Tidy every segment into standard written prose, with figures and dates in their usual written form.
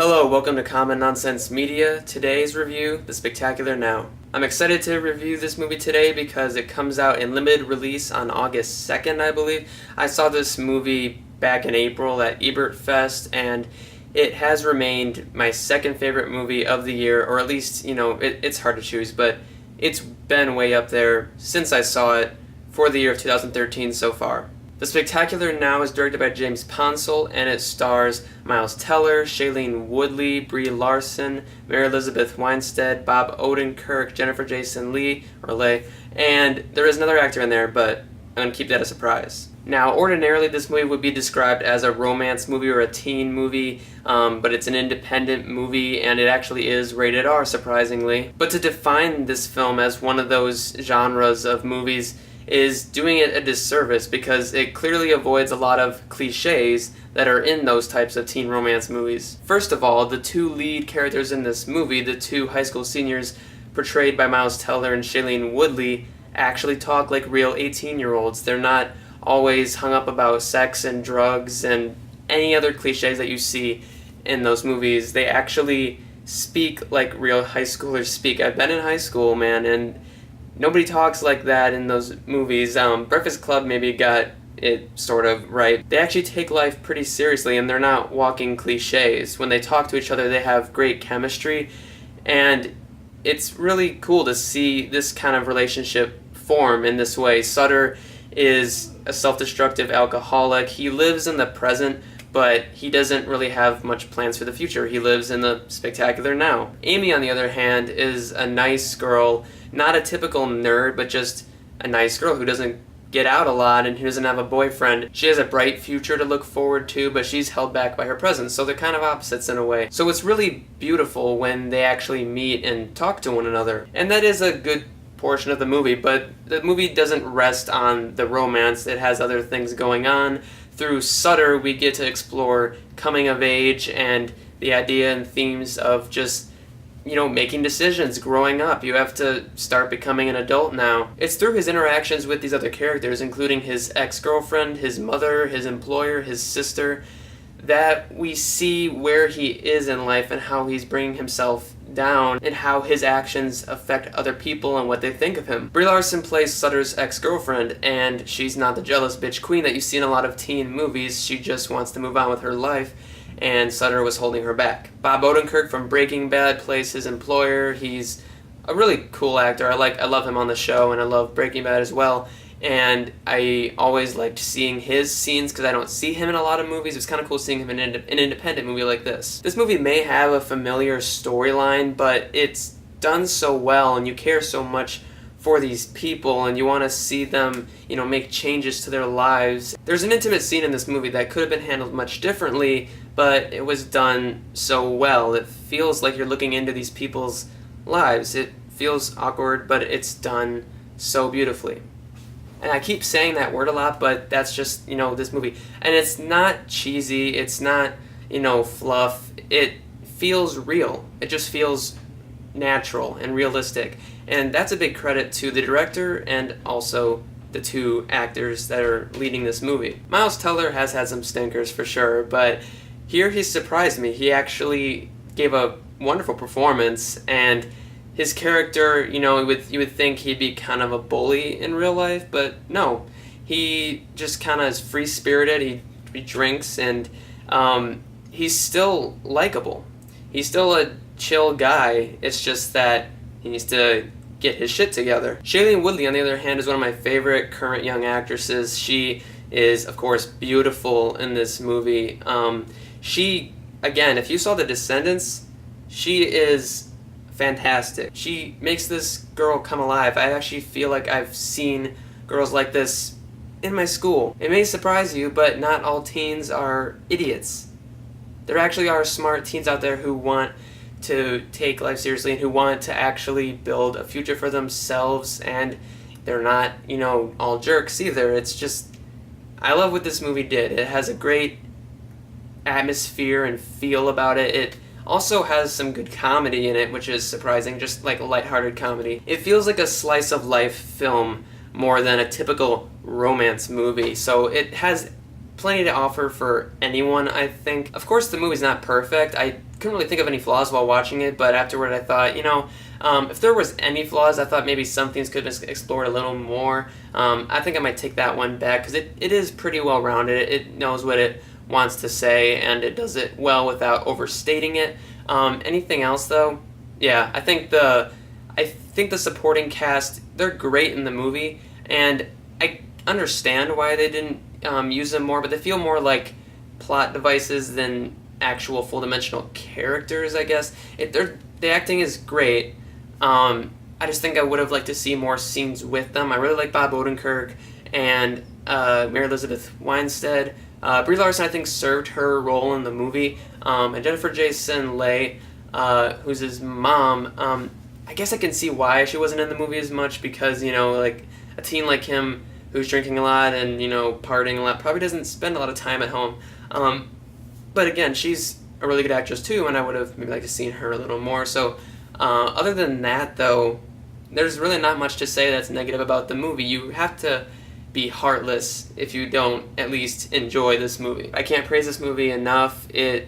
Hello, welcome to Common Nonsense Media. Today's review, The Spectacular Now. I'm excited to review this movie today because it comes out in limited release on August 2nd, I believe. I saw this movie back in April at Ebert Fest, and it has remained my second favorite movie of the year, or at least, it's hard to choose, but it's been way up there since I saw it for the year of 2013 so far. The Spectacular Now is directed by James Ponsoldt, and it stars Miles Teller, Shailene Woodley, Brie Larson, Mary Elizabeth Winstead, Bob Odenkirk, Jennifer Jason Leigh, and there is another actor in there, but I'm going to keep that a surprise. Now, ordinarily this movie would be described as a romance movie or a teen movie, but it's an independent movie, and it actually is rated R, surprisingly. But to define this film as one of those genres of movies is doing it a disservice because it clearly avoids a lot of cliches that are in those types of teen romance movies. First of all, the two lead characters in this movie, the two high school seniors portrayed by Miles Teller and Shailene Woodley, actually talk like real 18-year-olds. They're not always hung up about sex and drugs and any other cliches that you see in those movies. They actually speak like real high schoolers speak. I've been in high school, man, and nobody talks like that in those movies. Breakfast Club maybe got it sort of right. They actually take life pretty seriously, and they're not walking cliches. When they talk to each other, they have great chemistry, and it's really cool to see this kind of relationship form in this way. Sutter is a self-destructive alcoholic. He lives in the present, but he doesn't really have much plans for the future. He lives in the spectacular now. Amy, on the other hand, is a nice girl, not a typical nerd, but just a nice girl who doesn't get out a lot and who doesn't have a boyfriend. She has a bright future to look forward to, but she's held back by her present, so they're kind of opposites in a way. So it's really beautiful when they actually meet and talk to one another. And that is a good portion of the movie, but the movie doesn't rest on the romance. It has other things going on. Through Sutter, we get to explore coming of age and the idea and themes of just making decisions, growing up. You have to start becoming an adult now. It's through his interactions with these other characters, including his ex-girlfriend, his mother, his employer, his sister, that we see where he is in life and how he's bringing himself down and how his actions affect other people and what they think of him. Brie Larson plays Sutter's ex-girlfriend, and she's not the jealous bitch queen that you see in a lot of teen movies. She just wants to move on with her life, and Sutter was holding her back. Bob Odenkirk from Breaking Bad plays his employer. He's a really cool actor. I love him on the show, and I love Breaking Bad as well. And I always liked seeing his scenes because I don't see him in a lot of movies. It's kind of cool seeing him in an independent movie like this. This movie may have a familiar storyline, but it's done so well, and you care so much for these people, and you want to see them, make changes to their lives. There's an intimate scene in this movie that could have been handled much differently, but it was done so well. It feels like you're looking into these people's lives. It feels awkward, but it's done so beautifully. And I keep saying that word a lot, but that's just, this movie. And it's not cheesy, it's not, fluff. It feels real. It just feels natural and realistic. And that's a big credit to the director and also the two actors that are leading this movie. Miles Teller has had some stinkers for sure, but here he surprised me. He actually gave a wonderful performance, and his character, you would think he'd be kind of a bully in real life, but no. He just kind of is free-spirited, he drinks, and he's still likable. He's still a chill guy. It's just that he needs to get his shit together. Shailene Woodley, on the other hand, is one of my favorite current young actresses. She is, of course, beautiful in this movie. She, again, if you saw The Descendants, she is fantastic. She makes this girl come alive. I actually feel like I've seen girls like this in my school. It may surprise you, but not all teens are idiots. There actually are smart teens out there who want to take life seriously and who want to actually build a future for themselves, and they're not, all jerks either. It's just, I love what this movie did. It has a great atmosphere and feel about it. It also has some good comedy in it, which is surprising, just like a lighthearted comedy. It feels like a slice of life film more than a typical romance movie, so it has plenty to offer for anyone, I think. Of course, the movie's not perfect. I couldn't really think of any flaws while watching it, but afterward I thought, if there was any flaws, I thought maybe some things could have been explored a little more. I think I might take that one back, because it is pretty well rounded. It knows what it wants to say, and it does it well without overstating it. Anything else though? Yeah, I think the supporting cast, they're great in the movie, and I understand why they didn't use them more, but they feel more like plot devices than actual full-dimensional characters, I guess. The acting is great. I just think I would have liked to see more scenes with them. I really like Bob Odenkirk and Mary Elizabeth Winstead. Brie Larson, I think, served her role in the movie. And Jason Leigh, who's his mom, I guess I can see why she wasn't in the movie as much, because, like, a teen like him who's drinking a lot and, partying a lot probably doesn't spend a lot of time at home. But again, she's a really good actress too, and I would have maybe liked to seen her a little more. So other than that, though, there's really not much to say that's negative about the movie. You have to be heartless if you don't at least enjoy this movie. I can't praise this movie enough. You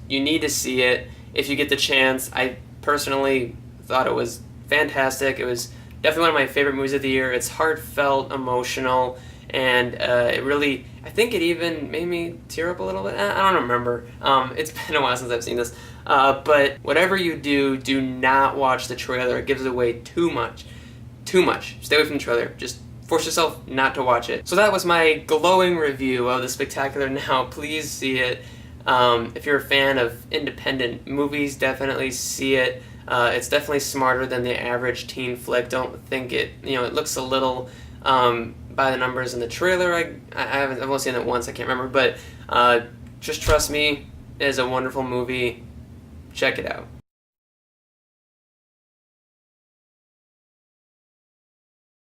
need to see it if you get the chance. I personally thought it was fantastic. It was definitely one of my favorite movies of the year. It's heartfelt, emotional, and I think it even made me tear up a little bit. I don't remember. It's been a while since I've seen this. But whatever you do not watch the trailer. It gives away too much. Too much. Stay away from the trailer. Just force yourself not to watch it. So that was my glowing review of The Spectacular Now. Please see it. If you're a fan of independent movies, definitely see it. It's definitely smarter than the average teen flick. Don't think it looks a little by the numbers in the trailer. I've only seen it once, I can't remember, but just trust me, it is a wonderful movie. Check it out.